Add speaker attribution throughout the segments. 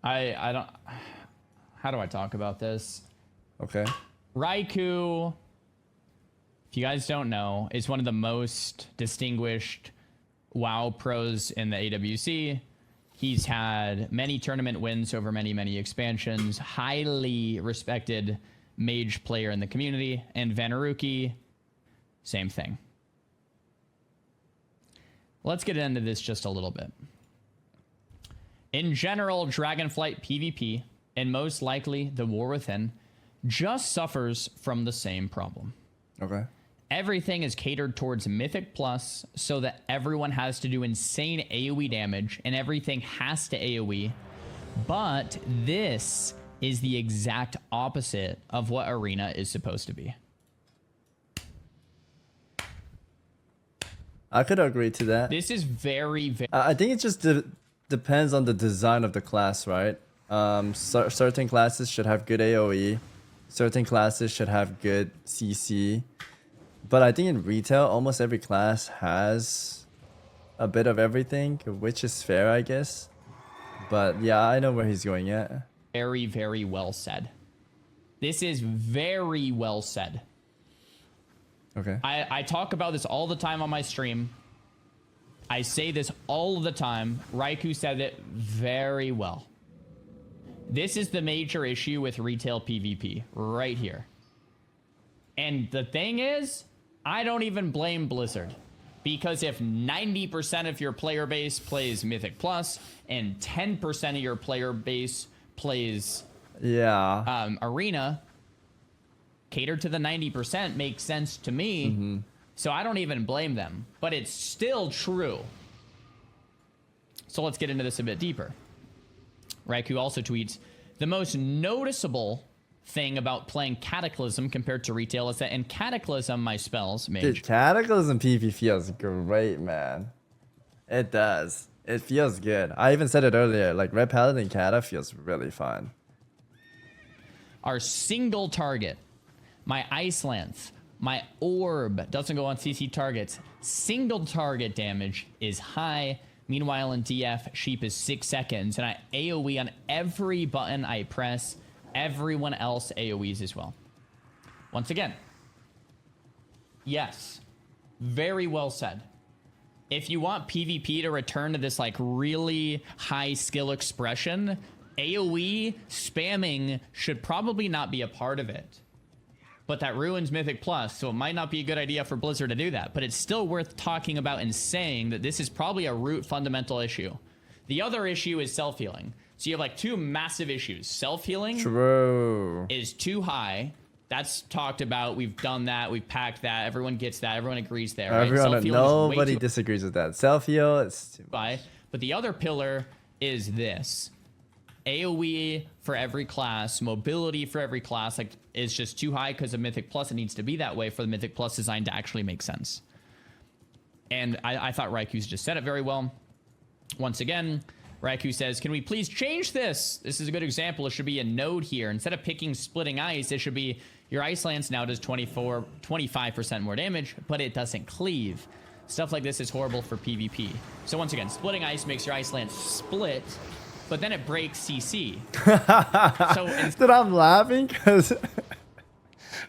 Speaker 1: I don't. How do I talk about this?
Speaker 2: Okay.
Speaker 1: Raikou, if you guys don't know, is one of the most distinguished WoW pros in the AWC. He's had many tournament wins over many expansions. Highly respected mage player in the community. And Vanaruki, same thing. Let's get into this just a little bit. In general, Dragonflight PvP, and most likely the War Within, just suffers from the same problem.
Speaker 2: Okay.
Speaker 1: Everything is catered towards Mythic Plus so that everyone has to do insane AoE damage and everything has to AoE. But this is the exact opposite of what Arena is supposed to be.
Speaker 2: I could agree to that.
Speaker 1: This is very...
Speaker 2: I think it just depends on the design of the class, right? Certain classes should have good AoE. Certain classes should have good CC. But I think in retail, almost every class has a bit of everything, which is fair, I guess. But yeah, I know where he's going at.
Speaker 1: Very well said. This is very well said.
Speaker 2: Okay.
Speaker 1: I talk about this all the time on my stream. I say this all the time. Raikou said it very well. This is the major issue with retail PvP right here. And the thing is, I don't even blame Blizzard. Because if 90% of your player base plays Mythic Plus and 10% of your player base plays Arena, cater to the 90% makes sense to me. So I don't even blame them. But it's still true. So let's get into this a bit deeper. Raikou also tweets, the most noticeable thing about playing Cataclysm compared to retail is that in Cataclysm, my spells, mage...
Speaker 2: Dude, Cataclysm PvP feels great, man. It does. It feels good. I even said it earlier, like Red Paladin Cata feels really fun.
Speaker 1: Our single target, my Ice Lance, my Orb doesn't go on CC targets. Single target damage is high. Meanwhile, in DF, Sheep is 6 seconds, and I AoE on every button I press. Everyone else AoEs as well. Once again, yes, very well said. If you want PvP to return to this like really high skill expression, AoE spamming should probably not be a part of it. But that ruins Mythic Plus, so it might not be a good idea for Blizzard to do that. But it's still worth talking about and saying that this is probably a root fundamental issue. The other issue is self-healing. So you have like two massive issues. Self-healing is too high. That's talked about. We've done that. We've packed that. Everyone gets that. Everyone agrees there. Right?
Speaker 2: Nobody disagrees with that. Self-heal is too much.
Speaker 1: But the other pillar is this. AoE for every class, mobility for every class, like is just too high because of Mythic Plus. It needs to be that way for the Mythic Plus design to actually make sense. And I thought Raikou's just said it very well. Once again, Raikou says, can we please change this? This is a good example. It should be a node here. Instead of picking Splitting Ice, it should be your Ice Lance now does 25% more damage, but it doesn't cleave. Stuff like this is horrible for PvP. So once again, Splitting Ice makes your Ice Lance split, but then it breaks CC.
Speaker 2: Dude, I'm laughing because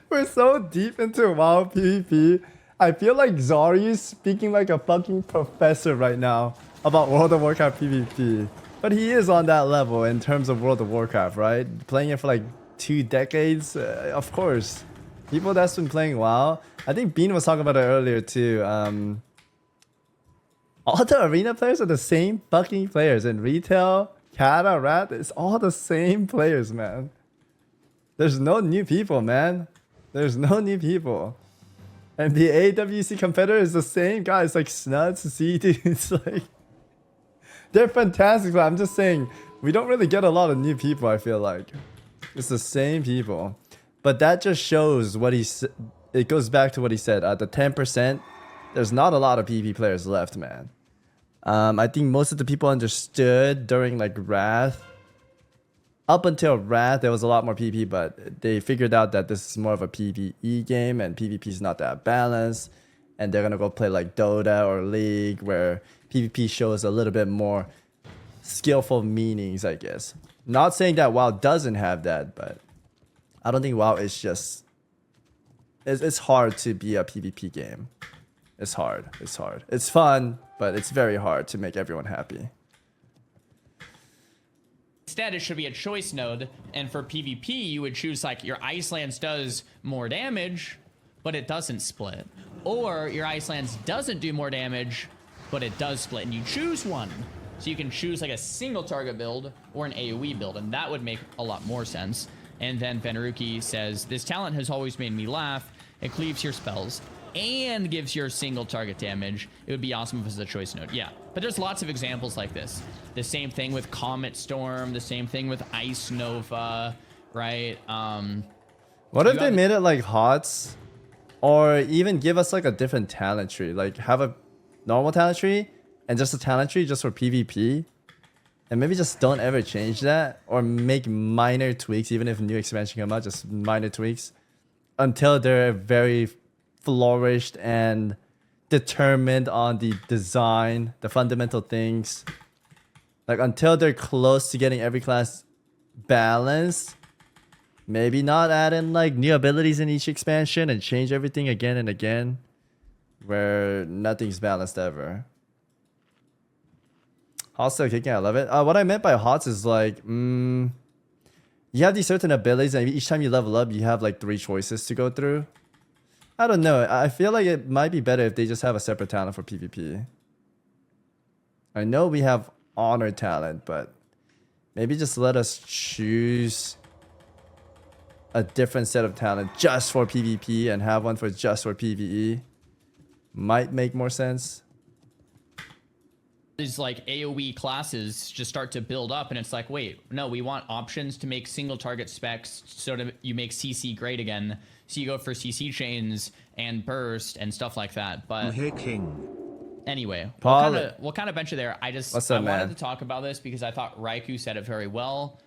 Speaker 2: we're so deep into WoW PvP. I feel like Xaryu is speaking like a fucking professor right now about World of Warcraft PvP. But he is on that level in terms of World of Warcraft, right? Playing it for like 2 decades, of course. People that's been playing WoW. I think Bean was talking about it earlier too. All the arena players are the same fucking players. In retail, Kata, Rat, it's all the same players, man. There's no new people, man. There's no new people. And the AWC competitor is the same guys, like Snuds, CD. It's like they're fantastic, but I'm just saying we don't really get a lot of new people. I feel like it's the same people, but that just shows what it goes back to what he said. At the 10%, there's not a lot of PvP players left, man. I think most of the people understood during like Wrath. Up until Wrath, there was a lot more PvP, but they figured out that this is more of a PvE game and PvP is not that balanced. And they're going to go play like Dota or League where PvP shows a little bit more skillful meanings, I guess. Not saying that WoW doesn't have that, but I don't think WoW is just... It's hard to be a PvP game. It's hard. It's hard. It's fun, but it's very hard to make everyone happy.
Speaker 1: Instead, it should be a choice node, and for PvP, you would choose like your Ice Lance does more damage, but it doesn't split. Or your Ice Lance doesn't do more damage, but it does split, and you choose one. So you can choose like a single target build or an AoE build, and that would make a lot more sense. And then Veneruki says, this talent has always made me laugh. It cleaves your spells and gives your single target damage. It would be awesome if it was a choice node. Yeah, but there's lots of examples like this. The same thing with Comet Storm, the same thing with Ice Nova, right?
Speaker 2: What if they made it like HOTS? Or even give us like a different talent tree. Like have a normal talent tree and just a talent tree just for PvP. And maybe just don't ever change that. Or make minor tweaks, even if a new expansion come out, just minor tweaks. Until they're very flourished and determined on the design, the fundamental things. Like until they're close to getting every class balanced. Maybe not add in like new abilities in each expansion and change everything again and again. Where nothing's balanced ever. HOTS still kicking, I love it. What I meant by HOTS is like, you have these certain abilities and each time you level up, you have like 3 choices to go through. I don't know. I feel like it might be better if they just have a separate talent for PvP. I know we have honor talent, but maybe just let us choose a different set of talent just for PvP and have one for just for PvE. Might make more sense.
Speaker 1: These like AoE classes just start to build up, and it's like, wait, no, we want options to make single target specs so that you make CC great again. So you go for CC chains and burst and stuff like that. But anyway, we'll kind of bench it there. I wanted to talk about this because I thought Raikou said it very well.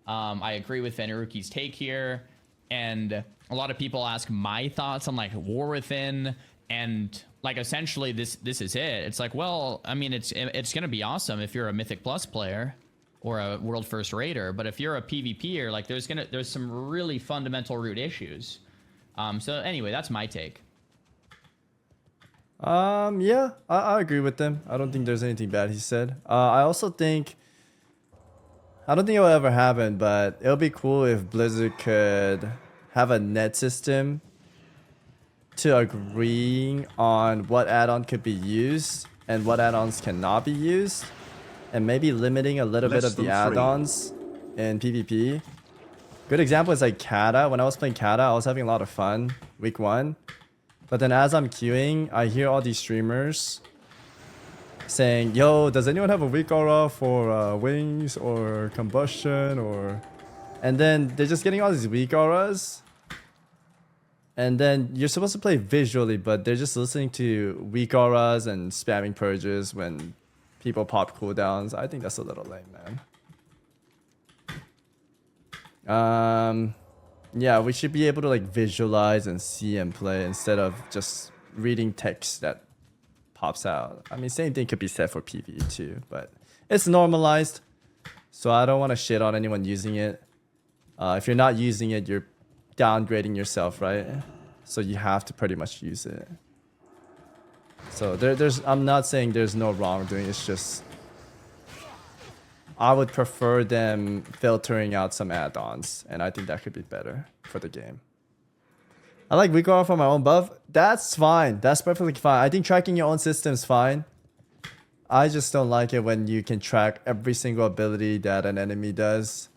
Speaker 1: I agree with Veneruki's take here, and a lot of people ask my thoughts on like War Within. And like essentially this is it. It's like, well, I mean, it's gonna be awesome if you're a Mythic Plus player or a World First Raider, but if you're a PvPer, like there's some really fundamental root issues. So anyway, that's my take.
Speaker 2: Yeah, I agree with them. I don't think there's anything bad he said. I also think I don't think it will ever happen, but it'll be cool if Blizzard could have a net system to agreeing on what add-on could be used and what add-ons cannot be used, and maybe limiting a little bit of the add-ons in PvP. Good example is like Kata. When I was playing Kata, I was having a lot of fun week 1, but then as I'm queuing, I hear all these streamers saying, yo, does anyone have a weak aura for wings or combustion, or... And then they're just getting all these weak auras. And then you're supposed to play visually, but they're just listening to weak auras and spamming purges when people pop cooldowns. I think that's a little lame, man. Yeah, we should be able to like visualize and see and play instead of just reading text that pops out. I mean, same thing could be said for PvE too, but it's normalized. So I don't want to shit on anyone using it. If you're not using it, you're downgrading yourself, right? So you have to pretty much use it. So I'm not saying there's no wrongdoing. It's just I would prefer them filtering out some add-ons, and I think that could be better for the game. I like weak aura for my own buff. That's fine. That's perfectly fine. I think tracking your own system is fine. I just don't like it when you can track every single ability that an enemy does.